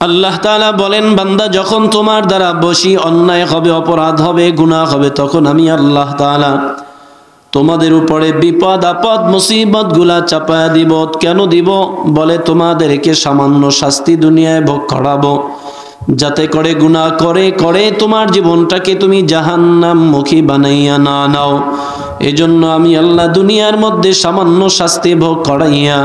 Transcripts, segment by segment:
আল্লাহ তাআলা বলেন, বান্দা যখন তোমার দ্বারা বেশি অন্যায় হবে, অপরাধ হবে, গুনাহ হবে, তখন আমি আল্লাহ তাআলা তোমাদের উপরে বিপদ আপদ মুসিবত গুলা চাপায়া দিব। কেন দিব? বলে তোমাদেরকে সামান্য শাস্তি দুনিয়ায় ভোগ করাবো, যাতে করে গুনাহ করে করে তোমার জীবনটাকে তুমি জাহান্নামমুখী বানাইয়া না নাও। এজন্য আমি আল্লাহ দুনিয়ার মধ্যে সামান্য শাস্তি ভোগ করাইয়া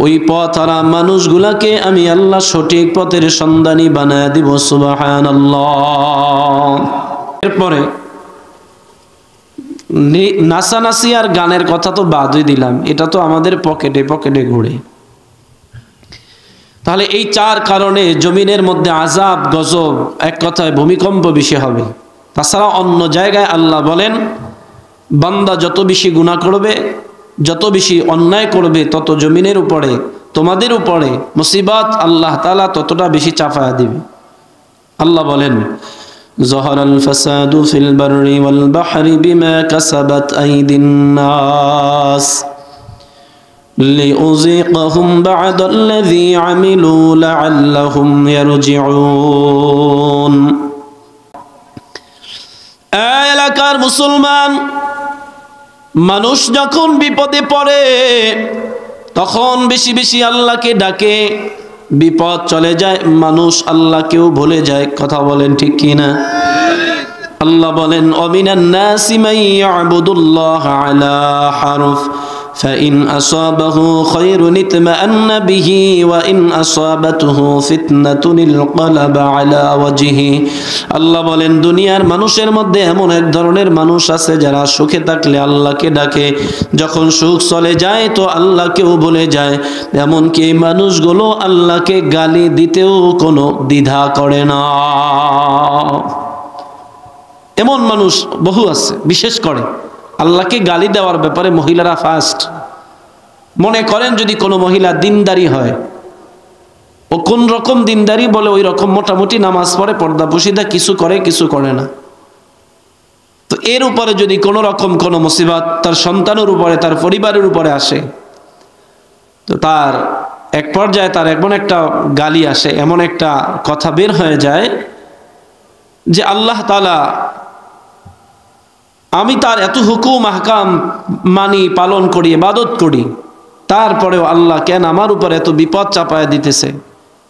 ওই পথহারা মানুষগুলাকে আমি আল্লাহ সঠিক পথের সন্ধানী বানায়া দিব। সুবহানাল্লাহ। এরপরে নাচানাচি আর গানের কথা তো বাদই দিলাম, এটা তো আমাদের পকেটে পকেটে ঘুরে। তাহলে এই চার কারণে জমিনের মধ্যে আযাব গজব, এক কথায় ভূমিকম্প বেশি হবে। তাছাড়া অন্য জায়গায় আল্লাহ বলেন, বান্দা যত বেশি গুনাহ করবে, যত বেশি অন্যায় করবে, তত জমিনের উপরে তোমাদের উপরে মুসিবত আল্লাহ তাআলা ততটা বেশি চাপায়া দিবে। আল্লাহ বলেন, যহরাল ফাসাদু ফিল বাররি ওয়াল বাহরি বিমা কাসাবাত আইদিন নাস লিউযীকাহুম বা'দাল্লাযী আমিলু লা'আল্লাহুম ইয়ারজিউন। এলাকার মুসলমান, মানুষ যখন বিপদে পড়ে তখন বেশি বেশি আল্লাহকে ডাকে, বিপদ চলে যায়, মানুষ আল্লাহকেও ভুলে যায়। কথা বলেন ঠিক কিনা? আল্লাহ বলেন, ওয়ামিনান নাসি মান ইয়াবুদুল্লাহা আলা হারফ فإن أصابه خير اطمأن به وإن أصابته فتنة انقلب على وجهه। আল্লাহ বলেন, দুনিয়ার মানুষের মধ্যে এমন এক ধরনের মানুষ আছে যারা সুখে থাকলে আল্লাহকে ডাকে, যখন সুখ চলে যায় তো আল্লাহকেও ভুলে যায়। এমনকি এই মানুষগুলো আল্লাহকে গালি দিতেও কোনো দ্বিধা করে না। এমন মানুষ বহু আছে। বিশেষ করে আল্লাহকে গালি দেওয়ার ব্যাপারে মহিলারা ফার্স্ট। মনে করেন যদি কোনো মহিলা দিনদারি হয়, ও কোন রকম দিনদারি বলে, ওই রকম মোটামুটি নামাজ পড়ে, পর্দা পুশিদা কিছু করে কিছু করে না, তো এর উপরে যদি কোনো রকম কোনো মুসিবত তার সন্তানের উপরে, তার পরিবারের উপরে আসে, তো তার এক পর্যায়ে তার এমন একটা গালি আসে, এমন একটা কথা বের হয়ে যায় যে আল্লাহ তাআলা, আমি তার এত হুকুম আহকাম মানি, পালন করি, ইবাদত করি, তারপরেও আল্লাহ কেন আমার উপর এত বিপদ চাপায় দিতেছে?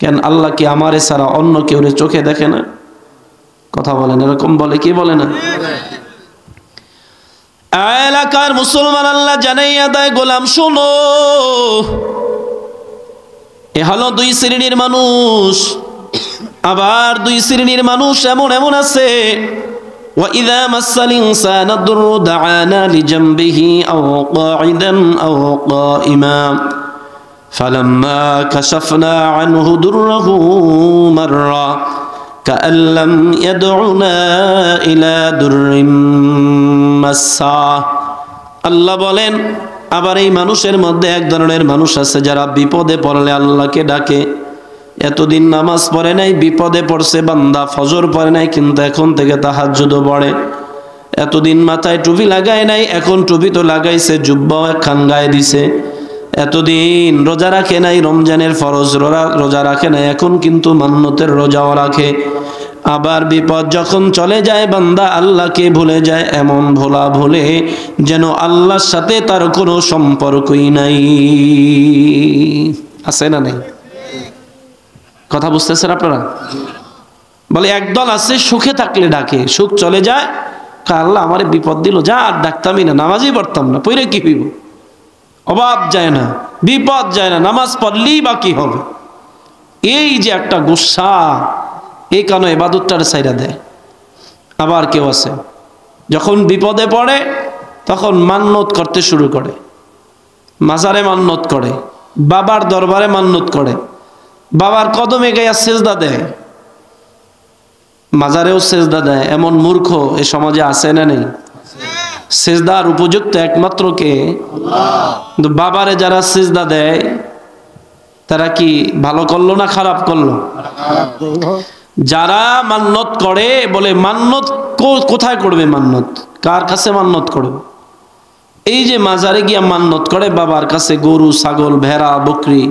কেন আল্লাহ কি আমারে ছাড়া অন্য কেউ চোখে দেখে না? কথা বলেন, এরকম বলে কি বলে না? এলাকার মুসলমান, আল্লাহ জানাইয়া দেয়, গোলাম শোনো, এ হলো দুই শ্রেণীর মানুষ। আবার দুই শ্রেণীর মানুষ এমন এমন আছে, وَإِذَا مَسَّ الْإِنسَانَ الضُّرُّ دَعَانَا لِجَنبِهِ أَوْ قَاعِدًا أَوْ قَائِمًا فَلَمَّا كَشَفْنَا عَنْهُ ضُرَّهُ مَرَّ كَأَن لَّمْ يَدْعُنَا إِلَى ضُرٍّ مَّسَّهُ। আল্লাহ বলেন, আবার এই মানুষের মধ্যে এক ধরনের মানুষ আছে যারা বিপদে পড়লে আল্লাহকে ডাকে। এতদিন নামাজ পড়ে নাই, বিপদে পড়ছে বান্দা, ফজর পড়ে নাই কিন্তু এখন থেকে তাহাজ্জুদও পড়ে। এতদিন মাথায় টুপি লাগায় নাই, এখন টুপি তো লাগাইছে, জুব্বাও একখান গায়ে দিছে। এতদিন রোজা রাখে নাই, রমজানের ফরজ রোজা রাখে নাই, এখন কিন্তু মান্নতের রোজাও রাখে। আবার বিপদ যখন চলে যায়, বান্দা আল্লাহকে ভুলে যায়, এমন ভোলা ভুলে যেন আল্লাহর সাথে তার কোনো সম্পর্কই নাই। আছে না নেই? কথা বুঝতেছেন আপনারা? বলে একদল আছে সুখে থাকলে ডাকে, সুখ চলে যায়, আল্লাহ আমারে বিপদ দিল, যা আর ডাকতামই না, নামাজই পড়তাম না, পড়ে কি হইব? অভাব যায় না, বিপদ যায় না, নামাজ পড়লেই বা কি হবে? এই যে একটা গুসা, এই কারণে ইবাদতটার ছাইরা দেয়। আবার কেউ আছে যখন বিপদে পড়ে তখন মান্নত করতে শুরু করে, মাজারে মান্নত করে, বাবার দরবারে মান্নত করে, বাবার কদমে গায়া সেজদা দেয়, মাজারেও সেজদা দেয়। এমন মূর্খ এ সমাজে আছে না নেই? সেজদার উপযুক্ত একমাত্র কে? আল্লাহ। কিন্তু বাবারে যারা সেজদা দেয় তারা কি ভালো করলো না খারাপ করলো? যারা মান্নত করে, বলে মান্নত কোথায় করবে? মান্নত কার কাছে মান্নত করবে? এই যে মাজারে গিয়া মান্নত করে, বাবার কাছে গরু, ছাগল, ভেড়া, বকরি,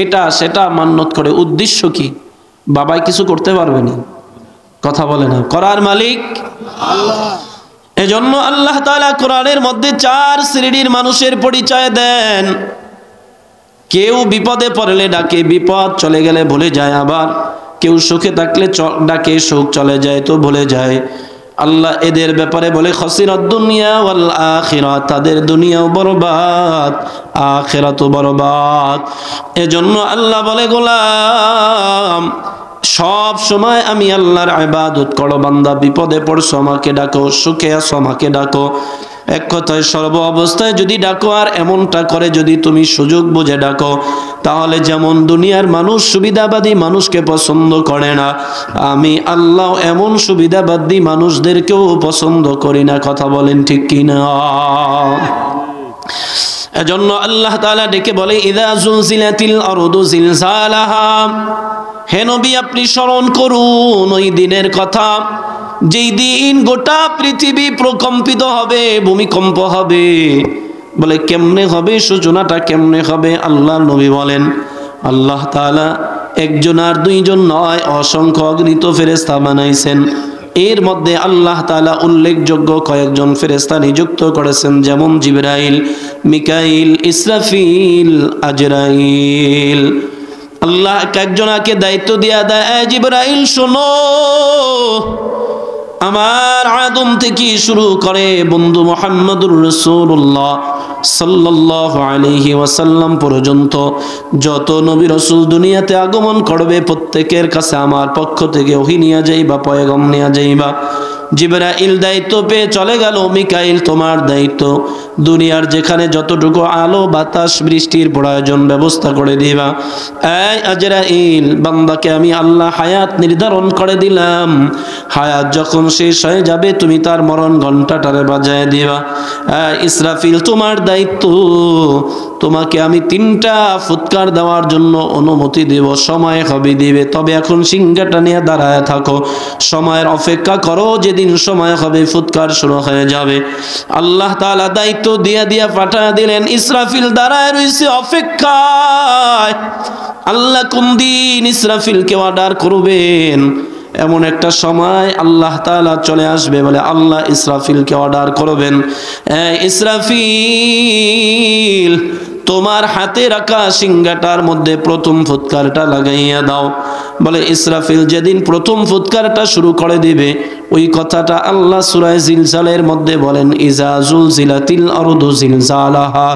এটা সেটা মান্নত করে। উদ্দেশ্য কি? বাবাই কিছু করতে পারবে না, কথা বলে না, করার মালিক আল্লাহ। এজন্য আল্লাহ তাআলা কোরআনের মধ্যে 4 শ্রেণীর মানুষের পরিচয় দেন। কেউ বিপদে পড়লে ডাকে, বিপদ চলে গেলে ভুলে যায়, আবার কেউ সুখে থাকলে ডাকে, সুখ চলে যায় তো ভুলে যায়। আল্লাহ এদের ব্যাপারে বলে খাসিরাদ দুনিয়া ওয়াল আখিরাত, তাদের দুনিয়াও বরবাদ, আখিরাতও বরবাদ। এজন্য আল্লাহ বলে গোলাম সব সময় আমি আল্লাহর ইবাদত করো, বান্দা বিপদে পড়ছো আমাকে ডাকো, সুখে আছো আমাকে ডাকো। এক কথায় সর্ব অবস্থায় যদি ডাকো, আর এমনটা করে যদি তুমি সুযোগ বুঝে ডাকো, তাহলে যেমন দুনিয়ার মানুষ সুবিধাবাদী মানুষকে পছন্দ করে না, আমি আল্লাহ এমন সুবিধাবাদী মানুষদেরকেও পছন্দ করি না। কথা বলেন ঠিক কিনা? এজন্য আল্লাহ তাআলা ডেকে বলে ইযা জুলজিলাতিল আরদু জিলজালাহা, হে নবী আপনি স্মরণ করুন ওই দিনের কথা, যেই দিন গোটা পৃথিবী প্রকম্পিত হবে, ভূমিকম্প হবে। বলে কেমনে হবে, সূচনাটা কেমনে হবে? আল্লাহ নবী বলেন আল্লাহ তাআলা একজন আর দুইজন নয়, অসংখ্য অগণিত ফেরেশতা বানাইছেন। এর মধ্যে আল্লাহ তাআলা উল্লেখযোগ্য কয়েকজন ফেরেশতা নিযুক্ত করেছেন, যেমন জিবরাইল, মিকাইল, ইসরাফিল, আজরাইল। আল্লাহ একজনকে দায়িত্ব দিয়া দেয়, জিবরাইল শোনো, আমার আদম থেকে শুরু করে বন্ধু মুহাম্মদুর রাসূলুল্লাহ সাল্লাল্লাহু আলাইহি ওয়াসাল্লাম পর্যন্ত যত নবী রাসূল দুনিয়াতে আগমন করবে, প্রত্যেকের কাছে আমার পক্ষ থেকে ওহী নিয়ে যাইবা, পয়গাম নিয়ে যাইবা। জিবরাইল দায়িত্ব পেয়ে চলে গেল, মিকাইল তোমার দায়িত্ব দুনিয়ার যেখানে যতটুকু আলো বাতাস বৃষ্টির প্রয়োজন ব্যবস্থা করে দিবা। এই আজরাইল, বান্দাকে আমি আল্লাহ হায়াত নির্ধারণ করে দিলাম, হায়াত যখন শেষ হয়ে যাবে তুমি তার মরণ ঘন্টাটারে বাজায় দিবা। ইসরাফিল তোমার দায়িত্ব, তোমাকে আমি 3টা ফুৎকার দেওয়ার জন্য অনুমতি দেব, সময় হবে দিবে, তবে এখন সিংহাটা নিয়ে দাঁড়ায় থাকো, সময়ের অপেক্ষা করো, যেদিন সময় হবে ফুৎকার শুরু হয়ে যাবে। আল্লাহ তাআলা দায়িত্ব দিয়া দিয়া পাঠিয়ে দিলেন, ইসরাফিল দাঁড়ায় রইছে অপেক্ষায়। আল্লাহ কোন দিন ইসরাফিলকে অর্ডার করবেন, এমন একটা সময় আল্লাহ তাআলা চলে আসবে, বলে আল্লাহ ইসরাফিলকে অর্ডার করবেন, ইসরাফিল তোমার হাতে রাখা সিংহাটার মধ্যে প্রথম ফুৎকারটা লাগাইয়া দাও। বলে ইসরাফিল যেদিন প্রথম ফুৎকারটা শুরু করে দিবে, ওই কথাটা আল্লাহ সূরা জিলজালের মধ্যে বলেন, ইজা জুলজিলাতিল আরদু জিলজালাহা।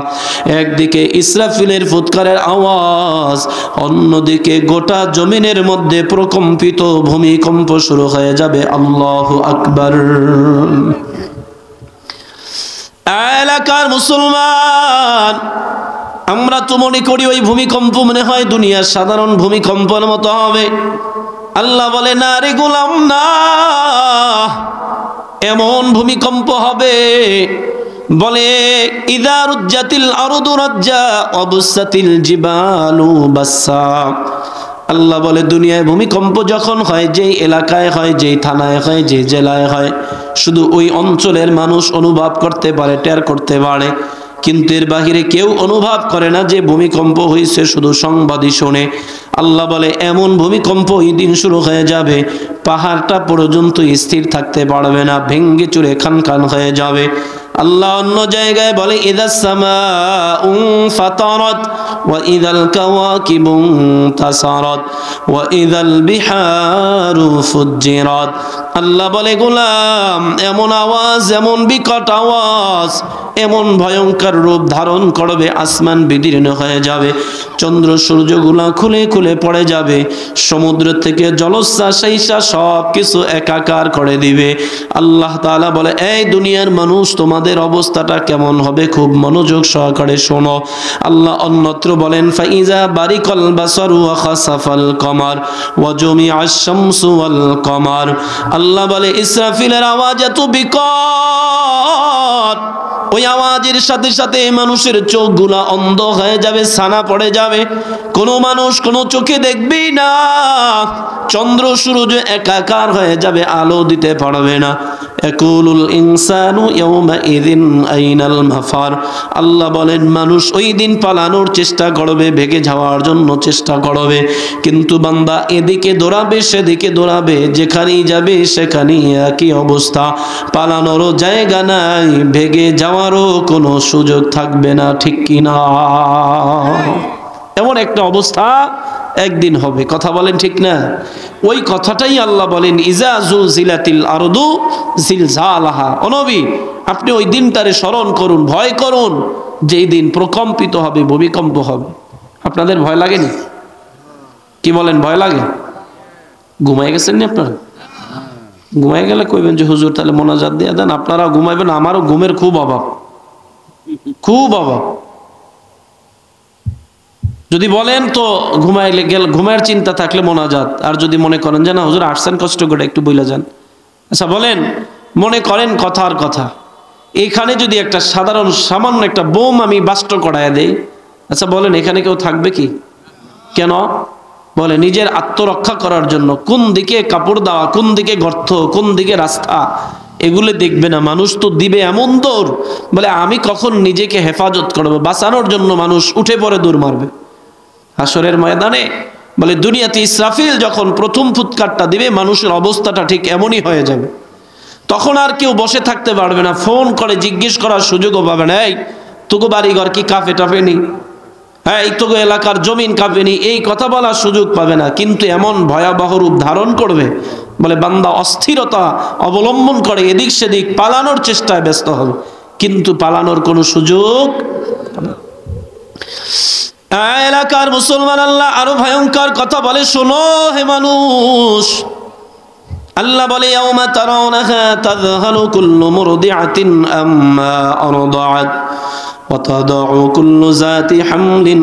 একদিকে ইসরাফিলের ফুৎকারের আওয়াজ, অন্যদিকে গোটা জমিনের মধ্যে প্রকম্পিত ভূমিকম্প শুরু হয়ে যাবে। আল্লাহু আকবার। এলাকার মুসলমান, আমরা তো মনে করি ওই ভূমিকম্প মনে হয় দুনিয়ার সাধারণ ভূমিকম্পের মতো হবে। আল্লাহ বলে না রে গোলাম, না, এমন ভূমিকম্প হবে, বলে ইযা রুজ্জাতিল আরদু রাজ্জা ওয়াবুসাতিল জিবালু বাসসা। আল্লাহ বলে দুনিয়ায় ভূমিকম্প যখন হয়, যেই এলাকায় হয়, যেই থানায় হয়, যে জেলায় হয়, শুধু ওই অঞ্চলের মানুষ অনুভব করতে পারে, টের করতে পারে, কিন্তু এর বাহিরে কেউ অনুভব করে না যে ভূমিকম্প হয়েছে, শুধু সংবাদই শোনে। আল্লাহ বলে এমন ভূমিকম্প ওই দিন শুরু হয়ে যাবে, পাহাড়টা পর্যন্ত স্থির থাকতে পারবে না, ভেঙ্গে চুরে খান খান হয়ে যাবে। আল্লাহ অন্য জায়গায় বলে ইদাস সামাউ ফাতারাত ওয়া ইদাল কাওয়াকিবু তাসারাত ওয়া ইদাল বিহারু ফুজ্জিরাত। আল্লাহ বলে গোলাম এমন আওয়াজ, এমন বিকট আওয়াজ, এমন ভয়ঙ্কর রূপ ধারণ করবে, আসমান বিদীর্ণ হয়ে যাবে, চন্দ্র সূর্যগুলা খুলে খুলে পড়ে যাবে, সমুদ্র থেকে জলোচ্ছ্বাস সেইসা সব কিছু একাকার করে দিবে। আল্লাহ তাআলা বলে এই দুনিয়ার মানুষ তোমাদের অবস্থাটা কেমন হবে, খুব মনোযোগ সহকারে শোনো। আল্লাহ অন্যত্র বলেন ফাইজা বারিকাল বাসারু ওয়া খাসাফাল কমার ওয়া জুমিআশ শামসু ওয়াল কমার। আল্লাহ বলে ইসরাফিলের আওয়াজ এত বিকট, ওই আওয়াজের সাথে সাথে মানুষের চোখগুলা অন্ধ হয়ে যাবে, ছানা পড়ে যাবে, কোনো মানুষ কোনো চোখে দেখবেই না, চন্দ্র সূর্য একাকার হয়ে যাবে, আলো দিতে পারবে না। ইয়াকুলুল ইনসানু ইয়াউমাইযিন আইনাল মাফার, আল্লাহ বলেন মানুষ ওই দিন পালানোর চেষ্টা করবে, ভেগে যাওয়ার জন্য চেষ্টা করবে, কিন্তু বান্দা এদিকে দৌড়াবে সেদিকে দৌড়াবে, যেখানেই যাবে সেখানেই একই অবস্থা, পালানোরও জায়গা নাই, ভেগে যাওয়ারও কোনো সুযোগ থাকবে না, ঠিক কিনা? এমন একটা অবস্থা একদিন হবে, কথা বলেন ঠিক না? ওই কথাটাই আল্লাহ বলেন ইজা জুলজিলাতিল আরদু জিলজালাহা। ও নবী, আপনি ওই দিনটারে স্মরণ করুন, ভয় করুন, যেই দিন প্রকম্পিত হবে, ভূমিকম্প হবে। আপনাদের ভয় লাগেনি? কি বলেন, ভয় লাগে? ঘুমাই গেছেন না আপনারা? ঘুমাই গেলে কইবেন যে হুজুর তাহলে মোনাজাত দিয়ে দেন, আপনারা ঘুমাইবেন, আমারও ঘুমের খুব অভাব, খুব অভাব। যদি বলেন তো ঘুমাইলে গেল, ঘুমের চিন্তা থাকলে মোনাজাত, আর যদি মনে করেন যে না হুজুর আসছেন কষ্ট করে একটু বইলা যান। আচ্ছা বলেন, মনে করেন কথার কথা, এখানে যদি একটা সাধারণ সামান্য একটা বোম আমি বাস্ট করায় দেই, আচ্ছা বলেন এখানে কেউ থাকবে কি? কেন? বলে নিজের আত্মরক্ষা করার জন্য। কোন দিকে কাপড় দেওয়া, কোন দিকে গর্ত, কোন দিকে রাস্তা, এগুলো দেখবে না, মানুষ তো দিবে এমন দৌড়, বলে আমি কখন নিজেকে হেফাজত করবো, বাঁচানোর জন্য মানুষ উঠে পড়ে দৌড় মারবে। হাসরের ময়দানে বলে দুনিয়াতে ইসরাফিল যখন প্রথম ফুৎকারটা দিবে, মানুষের অবস্থাটা ঠিক এমনই হয়ে যাবে। তখন আর কেউ বসে থাকতে পারবে না, ফোন করে জিজ্ঞেস করার সুযোগও পাবে না, এই তোকে বাড়িঘর কি কাঁপে টাপেনি, হ্যাঁ এই তোকে এলাকার জমিন কাঁপেনি, এই কথা বলার সুযোগ পাবে না। কিন্তু এমন ভয়াবহ রূপ ধারণ করবে, বলে বান্দা অস্থিরতা অবলম্বন করে এদিক সেদিক পালানোর চেষ্টায় ব্যস্ত হবে, কিন্তু পালানোর কোনো সুযোগ। এলাকার মুসলমান আল্লাহ আরো ভয়ঙ্কর কথা বলে, শোনো হে মানুষ, আল্লাহ বলে ইয়াউমা তারাউনাহা তাযহালু কুল্লু মুরদিআতিন আম্মা আরদাআত ওয়া তাদাউ কুল্লু যাতি হামলিন